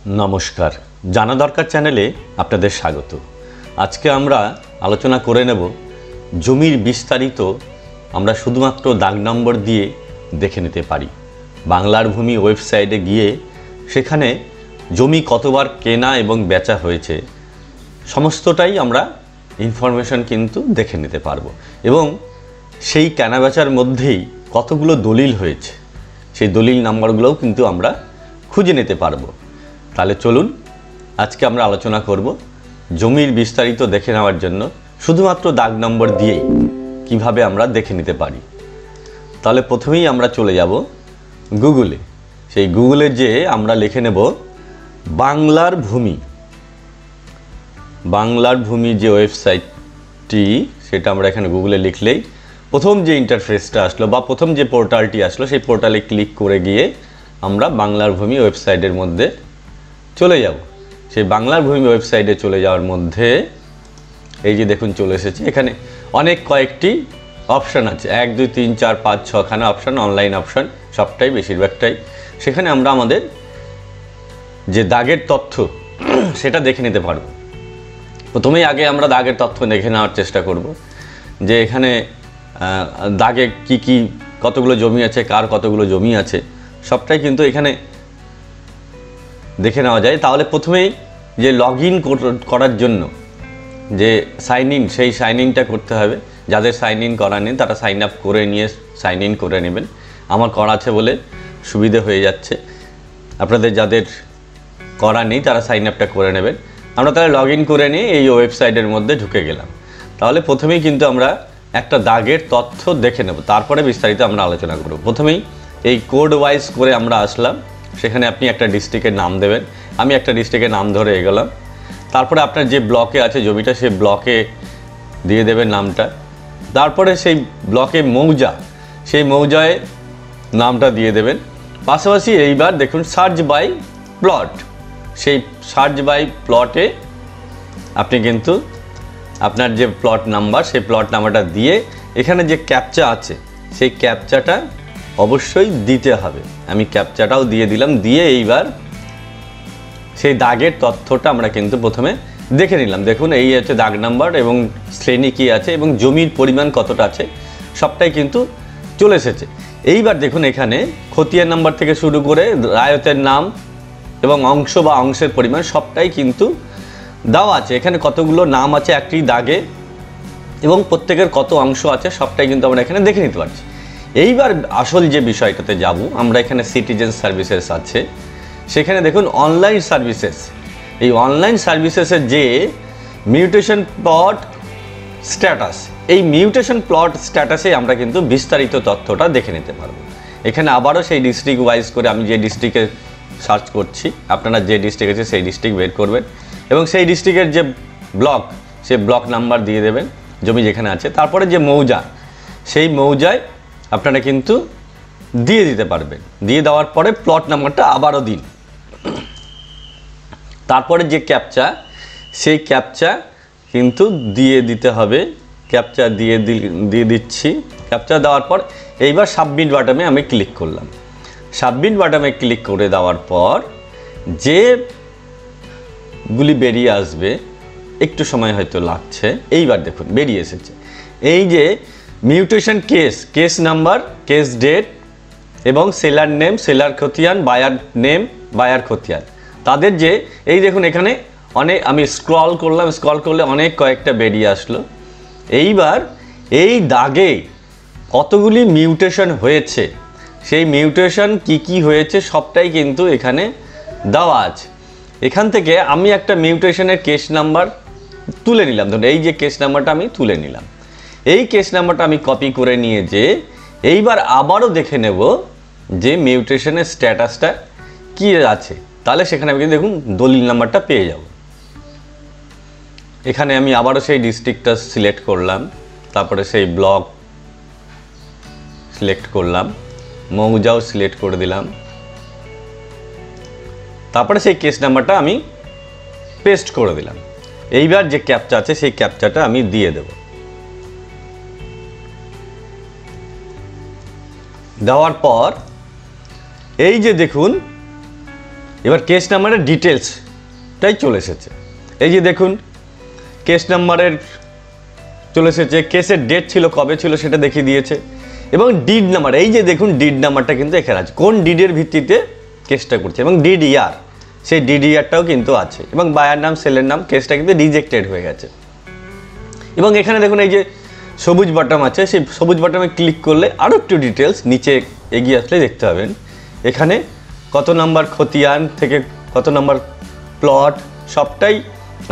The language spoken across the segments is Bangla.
নমস্কার, জানা দরকার চ্যানেলে আপনাদের স্বাগত। আজকে আমরা আলোচনা করে নেব জমির বিস্তারিত আমরা শুধুমাত্র দাগ নম্বর দিয়ে দেখে নিতে পারি। বাংলার ভূমি ওয়েবসাইটে গিয়ে সেখানে জমি কতবার কেনা এবং বেচা হয়েছে সমস্তটাই আমরা ইনফরমেশন কিন্তু দেখে নিতে পারবো, এবং সেই কেনা বেচার মধ্যেই কতগুলো দলিল হয়েছে সেই দলিল নাম্বারগুলোও কিন্তু আমরা খুঁজে নিতে পারবো। তাহলে চলুন আজকে আমরা আলোচনা করব জমির বিস্তারিত দেখে নেওয়ার জন্য শুধুমাত্র দাগ নম্বর দিয়েই কিভাবে আমরা দেখে নিতে পারি। তাহলে প্রথমেই আমরা চলে যাব গুগলে। সেই গুগলে যে আমরা লিখে নেব বাংলার ভূমি। বাংলার ভূমি যে ওয়েবসাইটটি সেটা আমরা এখানে গুগলে লিখলেই প্রথম যে ইন্টারফেসটা আসলো বা প্রথম যে পোর্টালটি আসলো সেই পোর্টালে ক্লিক করে গিয়ে আমরা বাংলার ভূমি ওয়েবসাইটের মধ্যে চলে যাব। সেই বাংলার ভূমি ওয়েবসাইটে চলে যাওয়ার মধ্যে এই যে দেখুন চলে এসেছে। এখানে অনেক কয়েকটি অপশান আছে, 1 2 3 4 5 6খানা অপশান, অনলাইন অপশান সবটাই বেশিরভাগটাই। সেখানে আমরা আমাদের যে দাগের তথ্য সেটা দেখে নিতে পারবো। প্রথমেই আগে আমরা দাগের তথ্য দেখে নেওয়ার চেষ্টা করব যে এখানে দাগে কি কতগুলো জমি আছে, কার কতগুলো জমি আছে সবটাই কিন্তু এখানে দেখে নেওয়া যায়। তাহলে প্রথমেই যে লগ ইন করার জন্য যে সাইন ইন, সেই সাইন ইনটা করতে হবে। যাদের সাইন ইন করা নেই তারা সাইন আপ করে নিয়ে সাইন ইন করে নেবেন। আমার করা আছে বলে সুবিধে হয়ে যাচ্ছে, আপনাদের যাদের করা নেই তারা সাইন আপটা করে নেবেন। আমরা তাহলে লগ ইন করে নিয়ে এই ওয়েবসাইটের মধ্যে ঢুকে গেলাম। তাহলে প্রথমেই কিন্তু আমরা একটা দাগের তথ্য দেখে নেব, তারপরে বিস্তারিত আমরা আলোচনা করব। প্রথমেই এই কোড ওয়াইজ করে আমরা আসলাম। সেখানে আপনি একটা ডিস্ট্রিক্টের নাম দেবেন। আমি একটা ডিস্ট্রিক্টের নাম ধরে এগোলাম। তারপরে আপনার যে ব্লকে আছে জমিটা সেই ব্লকে দিয়ে দেবেন নামটা। তারপরে সেই ব্লকে মৌজা, সেই মৌজায় নামটা দিয়ে দেবেন। পাশাপাশি এইবার দেখুন সার্চ বাই প্লট, সেই সার্চ বাই প্লটে আপনি কিন্তু আপনার যে প্লট নাম্বার সেই প্লট নাম্বারটা দিয়ে এখানে যে ক্যাপচা আছে সেই ক্যাপচাটা অবশ্যই দিতে হবে। আমি ক্যাপচাটাও দিয়ে দিলাম। দিয়ে এইবার সেই দাগের তথ্যটা আমরা কিন্তু প্রথমে দেখে নিলাম। দেখুন এই হচ্ছে দাগ নাম্বার এবং শ্রেণী কী আছে এবং জমির পরিমাণ কতটা আছে সবটাই কিন্তু চলে এসেছে। এইবার দেখুন এখানে খতিয়ান নাম্বার থেকে শুরু করে রায়তের নাম এবং অংশ বা অংশের পরিমাণ সবটাই কিন্তু দেওয়া আছে। এখানে কতগুলো নাম আছে একটি দাগে এবং প্রত্যেকের কত অংশ আছে সবটাই কিন্তু আমরা এখানে দেখে নিতে পারছি। এইবার আসল যে বিষয়টাতে যাব আমরা, এখানে সিটিজেন সার্ভিসেস আছে। সেখানে দেখুন অনলাইন সার্ভিসেস, এই অনলাইন সার্ভিসেসের যে মিউটেশন প্লট স্ট্যাটাস, এই মিউটেশন প্লট স্ট্যাটাসে আমরা কিন্তু বিস্তারিত তথ্যটা দেখে নিতে পারবো। এখানে আবারও সেই ডিস্ট্রিক্ট ওয়াইজ করে আমি যে ডিস্ট্রিক্টে সার্চ করছি, আপনারা যে ডিস্ট্রিক্ট আছে সেই ডিস্ট্রিক্ট বের করবেন এবং সেই ডিস্ট্রিক্টের যে ব্লক সেই ব্লক নাম্বার দিয়ে দেবেন জমি যেখানে আছে। তারপরে যে মৌজা, সেই মৌজায় আপনারা কিন্তু দিয়ে দিতে পারবেন। দিয়ে দেওয়ার পরে প্লট নাম্বারটা আবারও দিন। তারপরে যে ক্যাপচা, সেই ক্যাপচা কিন্তু দিয়ে দিতে হবে। ক্যাপচা দিয়ে দিচ্ছি। ক্যাপচা দেওয়ার পর এইবার সাবমিট বাটনে আমি ক্লিক করলাম। সাবমিট বাটনে ক্লিক করে দেওয়ার পর যেগুলি বেরিয়ে আসবে, একটু সময় হয়তো লাগছে। এইবার দেখুন বেরিয়ে এসেছে এই যে mutation case number, case date এবং সেলার নেম, সেলার খতিয়ান, বায়ার নেম, বায়ার খতিয়ান। তাদের যে এই দেখুন এখানে অনেক, আমি স্ক্রল করলাম, স্ক্রল করলে অনেক কয়েকটা বেরিয়ে আসলো। এইবার এই দাগে কতগুলি মিউটেশন হয়েছে, সেই মিউটেশন কি হয়েছে সবটাই কিন্তু এখানে দেওয়া আছে। এখান থেকে আমি একটা মিউটেশনের কেস নাম্বার তুলে নিলাম। ধরুন এই যে কেস নাম্বারটা আমি তুলে নিলাম। এই কেস নাম্বারটা আমি কপি করে নিয়ে যে এইবার আবারও দেখে নেব যে মিউটেশনের স্ট্যাটাসটা কী আছে। তাহলে সেখানে আমি কিন্তু দেখুন দলিল নাম্বারটা পেয়ে যাব। এখানে আমি আবারও সেই ডিস্ট্রিক্টটা সিলেক্ট করলাম, তারপরে সেই ব্লক সিলেক্ট করলাম, মৌজাও সিলেক্ট করে দিলাম। তারপরে সেই কেস নাম্বারটা আমি পেস্ট করে দিলাম। এইবার যে ক্যাপচা আছে সেই ক্যাপচাটা আমি দিয়ে দেব। দেওয়ার পর এই যে দেখুন এবার কেস নাম্বারের ডিটেলসটাই চলে এসেছে। এই যে দেখুন কেস নাম্বারের চলে এসেছে, কেসের ডেট ছিল কবে ছিল সেটা দেখিয়ে দিয়েছে, এবং ডিড নাম্বার, এই যে দেখুন ডিড নাম্বারটা কিন্তু এখানে আছে, কোন ডিডের ভিত্তিতে কেসটা করছে, এবং ডিড ইয়ার, সেই ডিড ইয়ারটাও কিন্তু আছে, এবং বায়ার নাম, সেলের নাম, কেসটা কিন্তু রিজেক্টেড হয়ে গেছে। এবং এখানে দেখুন এই যে সবুজ বাটন আছে, সেই সবুজ বাটনে ক্লিক করলে আরও একটু ডিটেলস নিচে এগিয়ে আসলে দেখতে পাবেন এখানে কত নাম্বার খতিয়ান থেকে কত নাম্বার প্লট সবটাই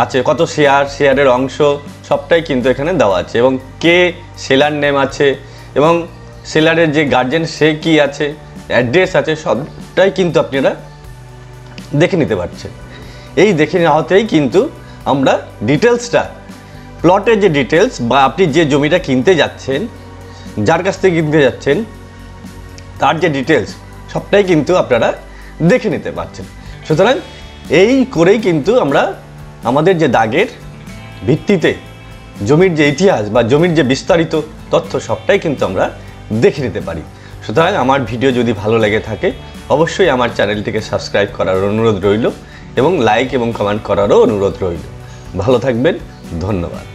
আছে, কত শেয়ারের অংশ সবটাই কিন্তু এখানে দেওয়া আছে, এবং কে সেলার নেম আছে, এবং সেলারের যে গার্জেন সে কি আছে, অ্যাড্রেস আছে, সবটাই কিন্তু আপনারা দেখে নিতে পারছেন। এই দেখে নেওয়াতেই কিন্তু আমরা ডিটেলসটা, প্লটের যে ডিটেলস বা আপনি যে জমিটা কিনতে যাচ্ছেন, যার কাছ থেকে কিনতে যাচ্ছেন তার যে ডিটেলস সবটাই কিন্তু আপনারা দেখে নিতে পারছেন। সুতরাং এই করেই কিন্তু আমরা আমাদের যে দাগের ভিত্তিতে জমির যে ইতিহাস বা জমির যে বিস্তারিত তথ্য সবটাই কিন্তু আমরা দেখে নিতে পারি। সুতরাং আমার ভিডিও যদি ভালো লেগে থাকে অবশ্যই আমার চ্যানেলটিকে সাবস্ক্রাইব করার অনুরোধ রইল, এবং লাইক এবং কমেন্ট করারও অনুরোধ রইল। ভালো থাকবেন, ধন্যবাদ।